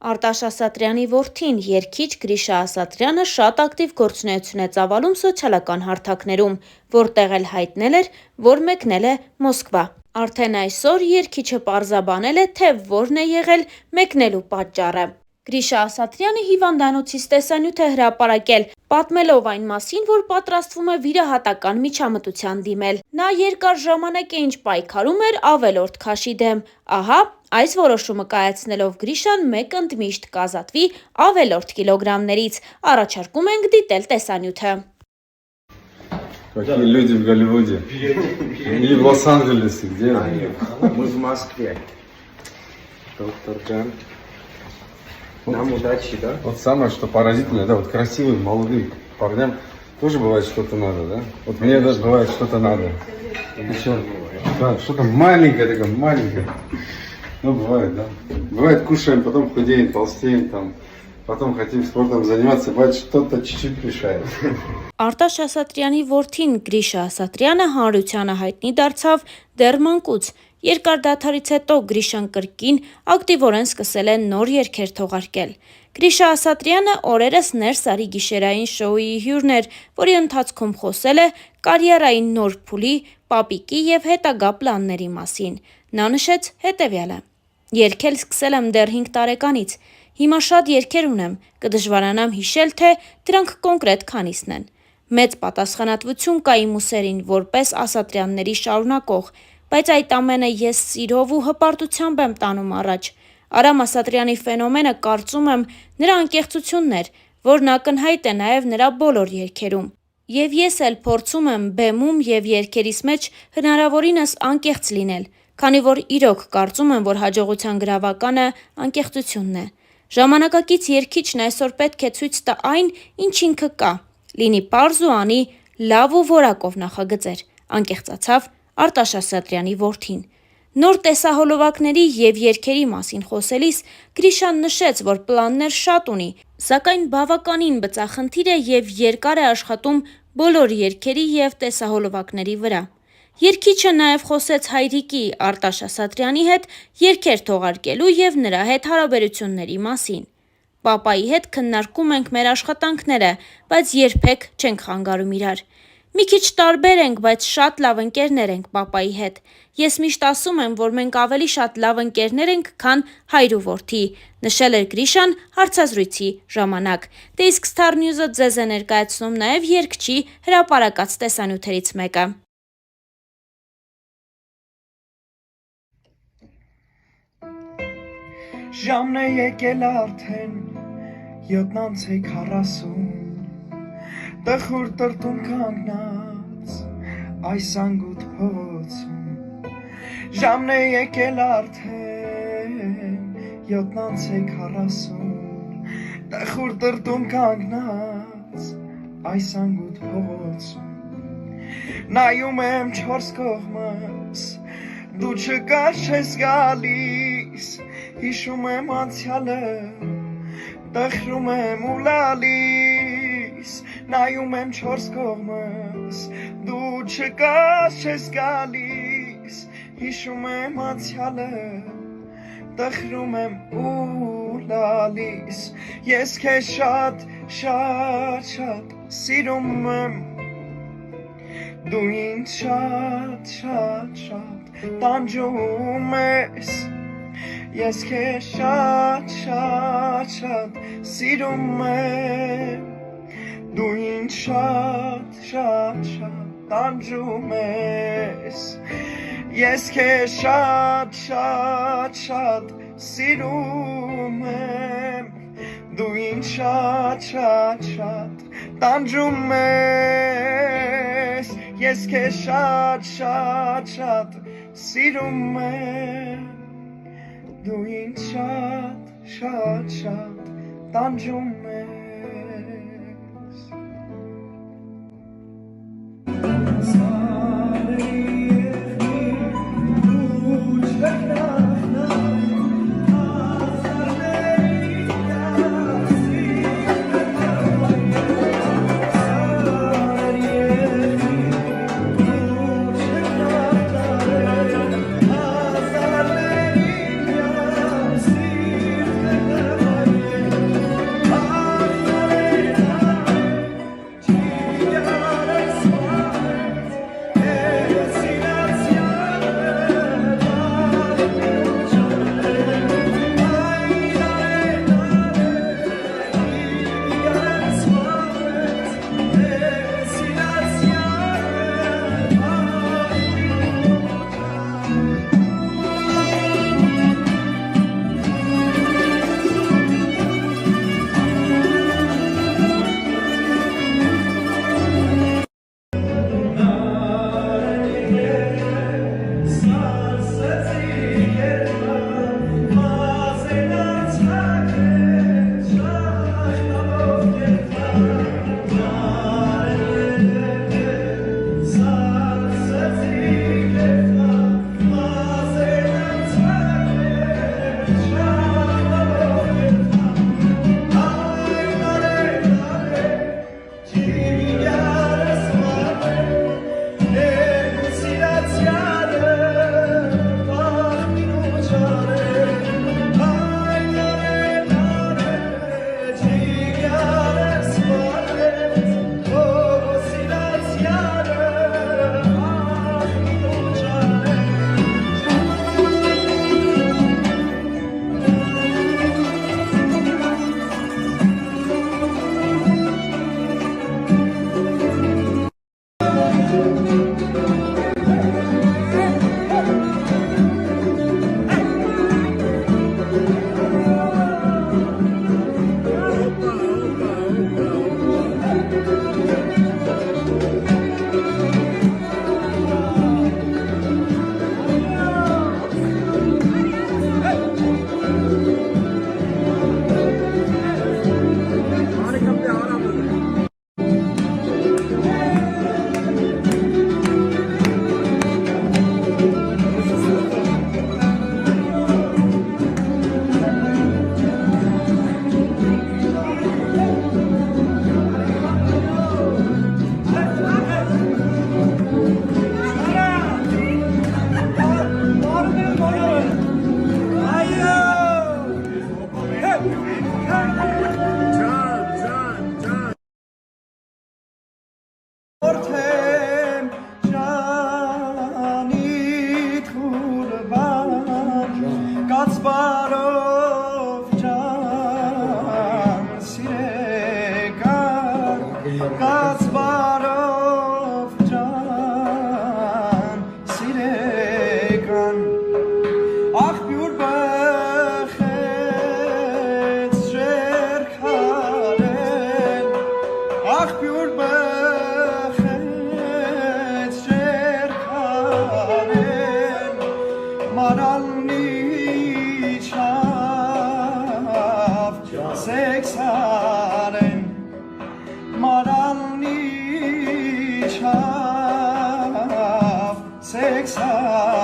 Արտաշ Ասատրյանի որդին, երգիչ Գրիշա Ասատրյանը շատ ակտիվ գործունեություն է ծավալում սոցիալական հարթակներում, որտեղ էլ հայտնել էր, որ մեկնել է Մոսկվա։ Արդեն այսօր երգիչը պարզաբանել է, թե որն է եղել մեկնելու պատճառը։ Գրիշա Ասատրյանը հիվանդանոցից տեսանյութ է հրապարակել, պատմելով այն մասին, որ պատրաստվում է վիրահատական միջամտության դիմել։ Նա երկար ժամանակ է ինչ պայքարում էր ավելորդ քաշի դեմ։ Ահա այս որոշումը կայացնելով Գրիշան մեկ ընդմիշտ կազատվի ավելորդ կիլոգրամներից։ Առաջարկում ենք դիտել տեսանյութը։ Какие люди в Голливуде? И в Лос-Анджелесе, где? Мы в Москве. Доктор Джан. Нам удачи, да? Вот самое, что поразительное, да, вот красивым, молодым парням тоже бывает что-то надо, да? Вот мне даже бывает что-то надо. Еще, да, что-то маленькое такое, маленькое. Ну, бывает, да. Бывает, кушаем, потом худеем, толстеем, там, потом хотим спортом заниматься, бывает, что-то чуть-чуть мешает. Արտաշ Ասատրյանի որդին Գրիշա Ասատրյանը հանրությանը հայտնի դարձավ դեռ մանկուց։ Երկար դադարից հետո Գրիշան կրկին ակտիվորեն սկսել է նոր երգեր թողարկել։ Գրիշա Ասատրյանը օրերս Ներս արի գիշերային շոուի հյուրն էր, որի ընթացքում խոսել է կարիերային նոր փուլի, պապիկի եւ հետագա պլանների մասին։ Նա նշեց հետեւյալը. Երգել սկսել եմ դեռ 5 տարեկանից։ Հիմա շատ երգեր ունեմ, կդժվարանամ հիշել, թե դրանք կոնկրետ քանիսն են։ Մեծ պատասխանատվություն կա իմ ուսերին որպես Ասատրյանների շարունակող, բայց այդ ամենը ես սիրով ու հպարտությամբ եմ տանում առաջ։ Արամ Ասատրյանի ֆենոմենը կարծում եմ նրա անկեղծությունն էր, որն ակնհայտ է նաև նրա բոլոր երգերում։ Եվ ես էլ փորձում եմ բեմում եւ երգերիս մեջ հնարավորինս անկեղծ լինել, քանի որ իրոք կարծում եմ, որ հաջողության գրավականը անկեղծությունն է։ Ժամանակակից երգիչն այսօր պետք է ցույց տա այն, ինչ ինքը կա, լինի պարզ ու անի լավ ու որակով նախագծեր, անկեղծացավ Արտաշ Ասատրյանի որդին։ Նոր տեսահոլովակների եւ երգերի մասին խոսելիս Գրիշան նշեց, որ պլաններ շատ ունի, սակայն բավականին բծախնդիր է եւ երկար է աշխատում բոլոր երգերի եւ տեսահոլովակների վրա։ Երգիչը նաև խոսեց հայրիկի Արտաշ Ասատրյանի հետ երգեր թողարկելու եւ նրա հետ հարաբերությունների մասին։ Պապայի հետ քննարկում ենք մեր աշխատանքները, բայց երբեք չենք խանգարում իրար։ Մի քիչ տարբեր ենք, բայց շատ լավ ընկերներ ենք պապայի հետ։ Ես միշտ ասում եմ, որ մենք ավելի շատ լավ ընկերներ ենք, քան հայր ու որդի, նշել էր Գրիշան հարցազրույցի ժամանակ։ Դե իսկ Star News-ը ձեզ է ներկայացնում նաև երգչի հրապարակած տեսանյութերից մեկը։ Ժամն է եկել արդեն 7:40 Տխուր տրտում կանգնած այս անգութ փողոցում Ժամն է եկել արդեն 7:40 Տխուր տրտում կանգնած այս անգութ փողոցում Նայում եմ 4 կողմս դու չկար չես գալիս Հիշում եմ անցյալը, տխրում եմ ու լալիս, նայում եմ 4 կողմս, դու չկար չես գալիս, հիշում եմ անցյալը, տխրում եմ ու լալիս, ես քեզ շատ սիրում եմ, դու ինձ շատ տանջում ես, Ես քեզ շատ սիրում եմ Դու ինձ շատ տանջում ես Ես քեզ շատ սիրում եմ Դու ինձ շատ տանջում ես Ես քեզ շատ սիրում եմ Դու ինձ շատ տանջում ես Maralni chav Sexaren Maralni chav Sexaren